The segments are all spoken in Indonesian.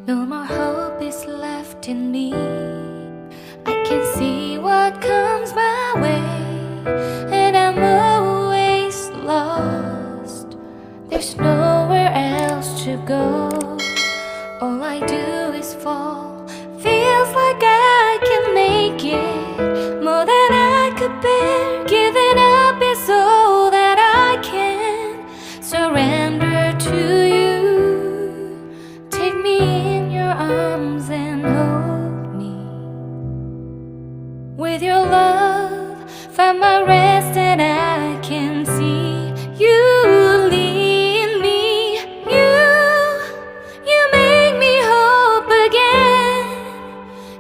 No more hope is left in me. I can see what comes my way, and I'm always lost. There's nowhere else to go. All I do is fall. Feels like I can make it more than I could bear. Giving up is all that I can surrender to you. Take me in your arms and hold me. With your love, find my rest, and I can see you lead me. You make me hope again.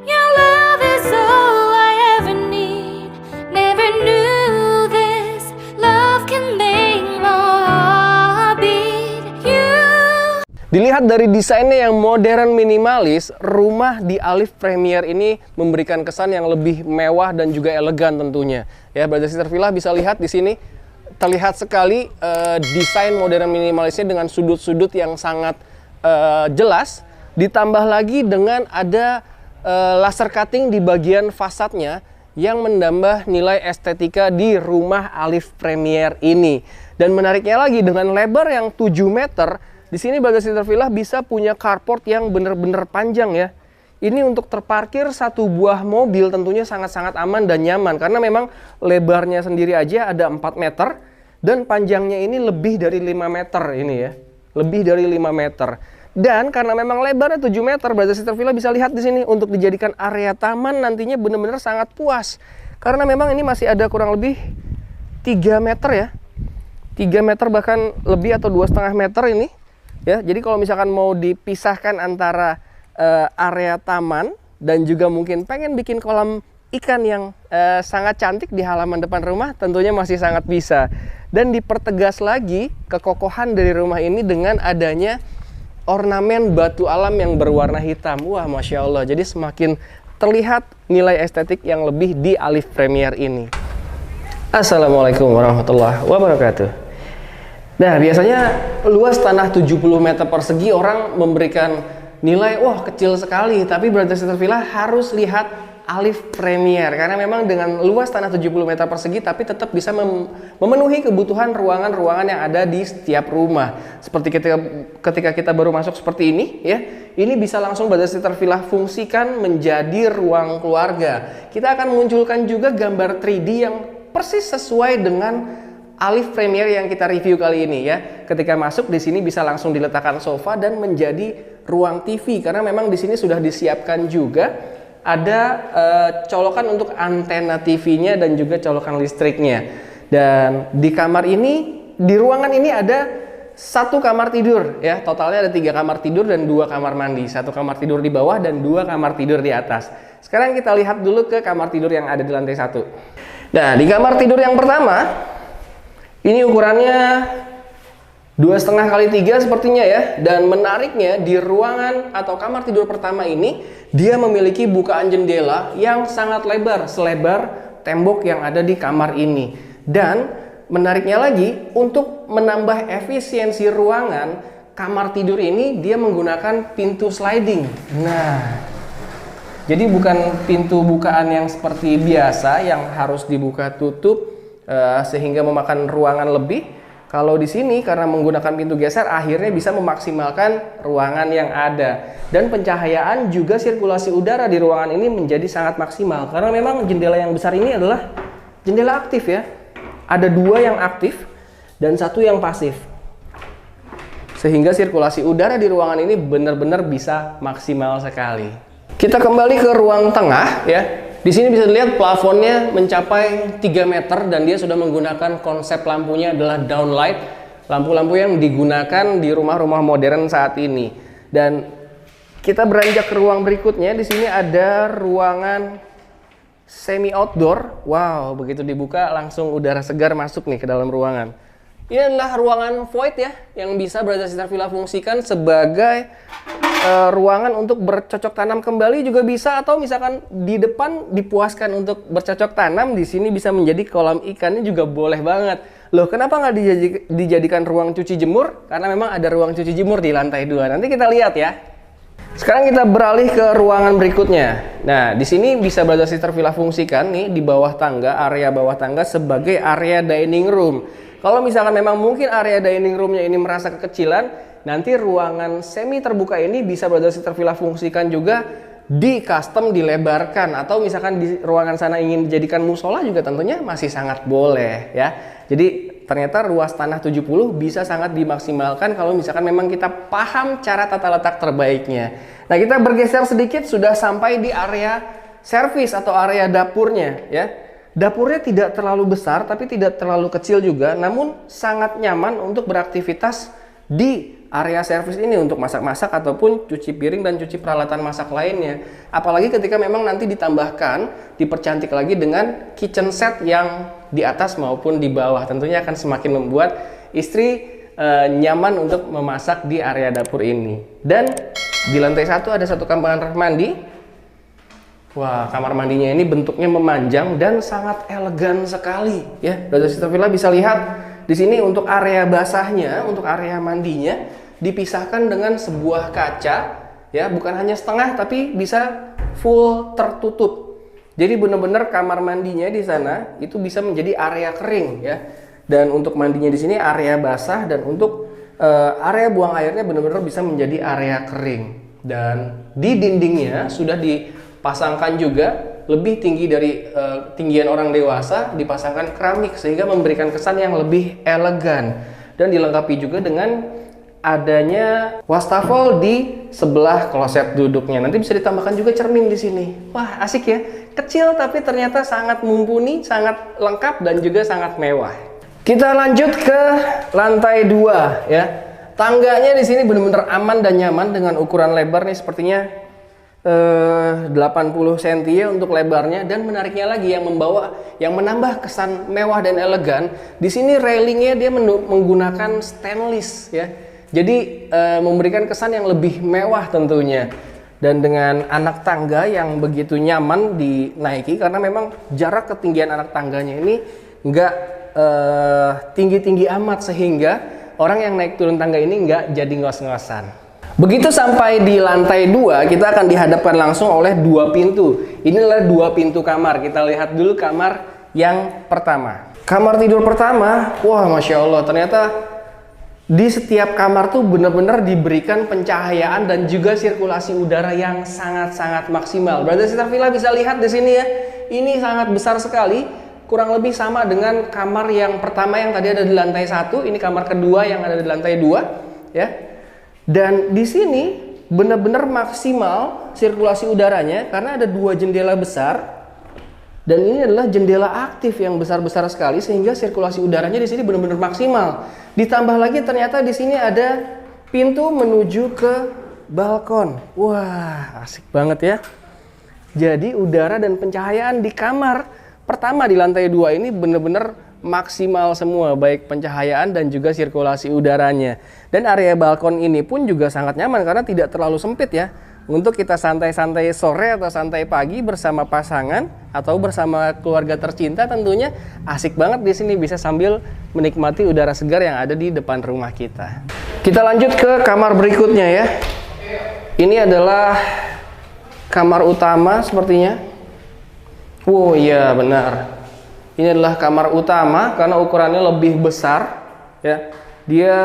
Your love is all I ever need. Never knew this love can make my heart beat. Dilihat dari desainnya yang modern minimalis, rumah di Alif Premier ini memberikan kesan yang lebih mewah dan juga elegan tentunya. Ya, Brother Sister Villa bisa lihat di sini terlihat sekali desain modern minimalisnya dengan sudut-sudut yang sangat jelas, ditambah lagi dengan ada laser cutting di bagian fasadnya yang menambah nilai estetika di rumah Alif Premier ini. Dan menariknya lagi, dengan lebar yang 7 meter, di sini Brother Sister Villa bisa punya carport yang benar-benar panjang ya. Ini untuk terparkir satu buah mobil tentunya sangat-sangat aman dan nyaman. Karena memang lebarnya sendiri aja ada 4 meter. Dan panjangnya ini lebih dari 5 meter ini ya. Lebih dari 5 meter. Dan karena memang lebarnya 7 meter, Brother Sister Villa bisa lihat di sini untuk dijadikan area taman nantinya benar-benar sangat puas. Karena memang ini masih ada kurang lebih 3 meter ya. 3 meter bahkan lebih atau 2,5 meter ini. Ya, jadi kalau misalkan mau dipisahkan antara area taman dan juga mungkin pengen bikin kolam ikan yang sangat cantik di halaman depan rumah, tentunya masih sangat bisa. Dan dipertegas lagi kekokohan dari rumah ini dengan adanya ornamen batu alam yang berwarna hitam. Wah, Masya Allah. Jadi semakin terlihat nilai estetik yang lebih di Alif Premier ini. Assalamualaikum warahmatullahi wabarakatuh. Nah, biasanya luas tanah 70 meter persegi orang memberikan nilai, wah kecil sekali. Tapi Brother Sister Villa harus lihat Alif Premier. Karena memang dengan luas tanah 70 meter persegi, tapi tetap bisa memenuhi kebutuhan ruangan-ruangan yang ada di setiap rumah. Seperti ketika kita baru masuk seperti ini, ya, ini bisa langsung Brother Sister Villa fungsikan menjadi ruang keluarga. Kita akan munculkan juga gambar 3D yang persis sesuai dengan Alif Premier yang kita review kali ini ya. Ketika masuk di sini bisa langsung diletakkan sofa dan menjadi ruang TV karena memang di sini sudah disiapkan juga ada colokan untuk antena TV-nya dan juga colokan listriknya. Dan di kamar ini, di ruangan ini ada satu kamar tidur ya. Totalnya ada 3 kamar tidur dan 2 kamar mandi. 1 kamar tidur di bawah dan 2 kamar tidur di atas. Sekarang kita lihat dulu ke kamar tidur yang ada di lantai 1. Nah, di kamar tidur yang pertama ini ukurannya 2,5 kali 3 sepertinya ya. Dan menariknya di ruangan atau kamar tidur pertama ini dia memiliki bukaan jendela yang sangat lebar, selebar tembok yang ada di kamar ini. Dan menariknya lagi, untuk menambah efisiensi ruangan, kamar tidur ini dia menggunakan pintu sliding. Nah, jadi bukan pintu bukaan yang seperti biasa yang harus dibuka tutup sehingga memakan ruangan lebih. Kalau di sini karena menggunakan pintu geser akhirnya bisa memaksimalkan ruangan yang ada. Dan pencahayaan juga sirkulasi udara di ruangan ini menjadi sangat maksimal karena memang jendela yang besar ini adalah jendela aktif ya. Ada 2 yang aktif dan 1 yang pasif. Sehingga sirkulasi udara di ruangan ini benar-benar bisa maksimal sekali. Kita kembali ke ruang tengah ya. Di sini bisa dilihat plafonnya mencapai 3 meter dan dia sudah menggunakan konsep lampunya adalah downlight, lampu-lampu yang digunakan di rumah-rumah modern saat ini. Dan kita beranjak ke ruang berikutnya. Di sini ada ruangan semi outdoor. Wow, begitu dibuka langsung udara segar masuk nih ke dalam ruangan. Ini adalah ruangan void ya, yang bisa Brother Sister Villa fungsikan sebagai ruangan untuk bercocok tanam kembali juga bisa, atau misalkan di depan dipuaskan untuk bercocok tanam, di sini bisa menjadi kolam ikannya juga boleh banget. Loh, kenapa nggak dijadikan ruang cuci jemur? Karena memang ada ruang cuci jemur di lantai 2. Nanti kita lihat ya. Sekarang kita beralih ke ruangan berikutnya. Nah, di sini bisa Brother Sister Villa fungsikan nih di bawah tangga, area bawah tangga sebagai area dining room. Kalau misalkan memang mungkin area dining roomnya ini merasa kekecilan, nanti ruangan semi terbuka ini bisa Brother Sister Villa fungsikan juga di custom dilebarkan, atau misalkan di ruangan sana ingin dijadikan musola juga tentunya masih sangat boleh ya. Jadi ternyata ruas tanah 70 bisa sangat dimaksimalkan kalau misalkan memang kita paham cara tata letak terbaiknya. Nah, kita bergeser sedikit sudah sampai di area servis atau area dapurnya ya. Dapurnya tidak terlalu besar tapi tidak terlalu kecil juga, namun sangat nyaman untuk beraktivitas di area servis ini untuk masak-masak ataupun cuci piring dan cuci peralatan masak lainnya. Apalagi ketika memang nanti ditambahkan, dipercantik lagi dengan kitchen set yang di atas maupun di bawah, tentunya akan semakin membuat istri nyaman untuk memasak di area dapur ini. Dan di lantai 1 ada satu kamar mandi. Wah, kamar mandinya ini bentuknya memanjang dan sangat elegan sekali ya. Brother Sister Villa bisa lihat di sini untuk area basahnya, untuk area mandinya dipisahkan dengan sebuah kaca ya, bukan hanya setengah tapi bisa full tertutup. Jadi benar-benar kamar mandinya di sana itu bisa menjadi area kering ya. Dan untuk mandinya di sini area basah, dan untuk area buang airnya benar-benar bisa menjadi area kering. Dan di dindingnya sudah dipasangkan juga lebih tinggi dari tinggian orang dewasa, dipasangkan keramik sehingga memberikan kesan yang lebih elegan, dan dilengkapi juga dengan adanya wastafel di sebelah kloset duduknya. Nanti bisa ditambahkan juga cermin di sini. Wah, asik ya. Kecil tapi ternyata sangat mumpuni, sangat lengkap dan juga sangat mewah. Kita lanjut ke lantai 2 ya. Tangganya di sini benar-benar aman dan nyaman dengan ukuran lebar nih sepertinya 80 cm ya untuk lebarnya, dan menariknya lagi yang menambah kesan mewah dan elegan. Di sini railingnya dia menggunakan stainless ya. Jadi memberikan kesan yang lebih mewah tentunya. Dan dengan anak tangga yang begitu nyaman dinaiki, karena memang jarak ketinggian anak tangganya ini nggak tinggi-tinggi amat sehingga orang yang naik turun tangga ini nggak jadi ngos-ngosan. Begitu sampai di lantai 2, kita akan dihadapkan langsung oleh 2 pintu. Inilah 2 pintu kamar. Kita lihat dulu kamar yang pertama. Kamar tidur pertama, wah Masya Allah, ternyata di setiap kamar tuh benar-benar diberikan pencahayaan dan juga sirkulasi udara yang sangat-sangat maksimal. Brother Sister Villa bisa lihat di sini ya, ini sangat besar sekali, kurang lebih sama dengan kamar yang pertama yang tadi ada di lantai 1. Ini kamar kedua yang ada di lantai 2 ya. Dan di sini benar-benar maksimal sirkulasi udaranya karena ada 2 jendela besar. Dan ini adalah jendela aktif yang besar-besar sekali sehingga sirkulasi udaranya di sini benar-benar maksimal. Ditambah lagi ternyata di sini ada pintu menuju ke balkon. Wah, asik banget ya. Jadi udara dan pencahayaan di kamar pertama di lantai 2 ini benar-benar maksimal semua, baik pencahayaan dan juga sirkulasi udaranya. Dan area balkon ini pun juga sangat nyaman karena tidak terlalu sempit ya. Untuk kita santai-santai sore atau santai pagi bersama pasangan atau bersama keluarga tercinta, tentunya asik banget di sini, bisa sambil menikmati udara segar yang ada di depan rumah kita. Kita lanjut ke kamar berikutnya ya. Ini adalah kamar utama sepertinya. Oh iya benar. Ini adalah kamar utama karena ukurannya lebih besar ya. Dia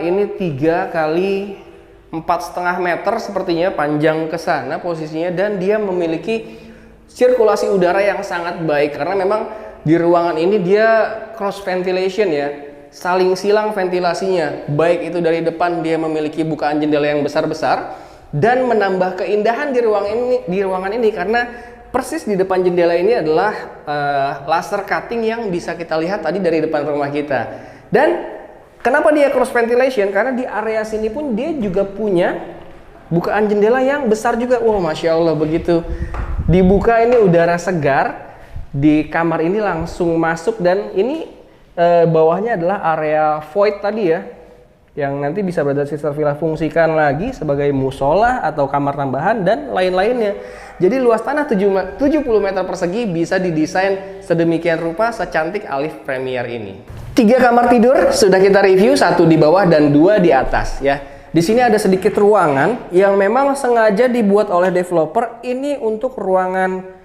ini 3 kali 4,5 meter sepertinya panjang ke sana posisinya, dan dia memiliki sirkulasi udara yang sangat baik karena memang di ruangan ini dia cross ventilation ya, saling silang ventilasinya, baik itu dari depan dia memiliki bukaan jendela yang besar-besar dan menambah keindahan di ruangan ini karena persis di depan jendela ini adalah laser cutting yang bisa kita lihat tadi dari depan rumah kita. Dan kenapa dia cross ventilation? Karena di area sini pun dia juga punya bukaan jendela yang besar juga. Wah, Masya Allah, begitu dibuka ini udara segar di kamar ini langsung masuk, dan ini bawahnya adalah area void tadi ya, yang nanti bisa Brother Sister Villa fungsikan lagi sebagai musola atau kamar tambahan dan lain-lainnya. Jadi luas tanah 70 meter persegi bisa didesain sedemikian rupa secantik Alif Premier ini. 3 kamar tidur sudah kita review, 1 di bawah dan 2 di atas ya. Di sini ada sedikit ruangan yang memang sengaja dibuat oleh developer ini untuk ruangan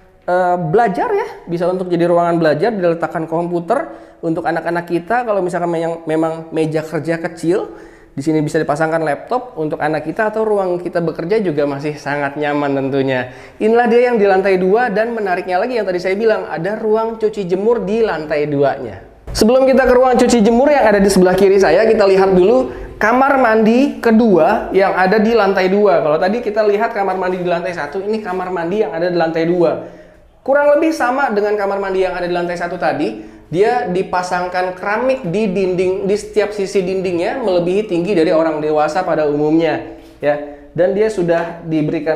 belajar ya, bisa untuk jadi ruangan belajar, diletakkan komputer untuk anak-anak kita. Kalau misalkan memang meja kerja kecil, di sini bisa dipasangkan laptop untuk anak kita, atau ruang kita bekerja juga masih sangat nyaman tentunya. Inilah dia yang di lantai 2, dan menariknya lagi yang tadi saya bilang, ada ruang cuci jemur di lantai 2-nya. Sebelum kita ke ruang cuci jemur yang ada di sebelah kiri saya, kita lihat dulu kamar mandi kedua yang ada di lantai 2. Kalau tadi kita lihat kamar mandi di lantai 1, ini kamar mandi yang ada di lantai 2. Kurang lebih sama dengan kamar mandi yang ada di lantai 1 tadi. Dia dipasangkan keramik di dinding, di setiap sisi dindingnya melebihi tinggi dari orang dewasa pada umumnya, ya. Dan dia sudah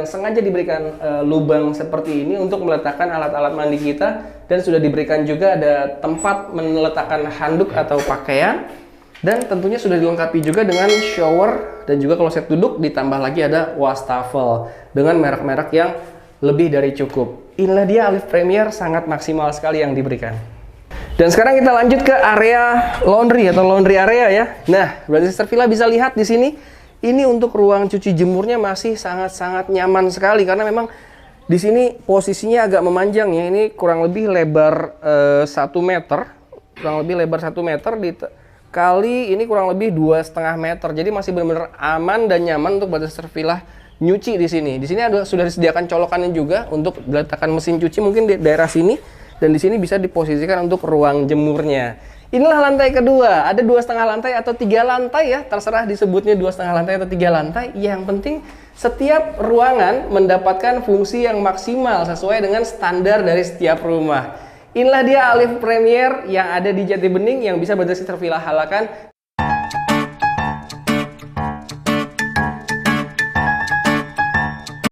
sengaja diberikan lubang seperti ini untuk meletakkan alat-alat mandi kita, dan sudah diberikan juga ada tempat meletakkan handuk atau pakaian, dan tentunya sudah dilengkapi juga dengan shower, dan juga kalau set duduk ditambah lagi ada wastafel dengan merek-merek yang lebih dari cukup. Inilah dia Alif Premier, sangat maksimal sekali yang diberikan. Dan sekarang kita lanjut ke area laundry atau laundry area ya. Nah, Brother Sister Villa bisa lihat di sini, ini untuk ruang cuci jemurnya masih sangat-sangat nyaman sekali, karena memang di sini posisinya agak memanjang ya. Ini kurang lebih lebar 1 meter, kurang lebih lebar 1 meter kali ini kurang lebih 2,5 meter. Jadi masih benar-benar aman dan nyaman untuk Brother Sister Villa nyuci di sini. Di sini sudah disediakan colokannya juga untuk diletakkan mesin cuci mungkin di daerah sini, dan di sini bisa diposisikan untuk ruang jemurnya. Inilah lantai kedua, ada 2,5 lantai atau 3 lantai ya, terserah disebutnya 2,5 lantai atau 3 lantai. Yang penting setiap ruangan mendapatkan fungsi yang maksimal sesuai dengan standar dari setiap rumah. Inilah dia Alif Premier yang ada di Jati Bening yang bisa Brother Sister Villa halakan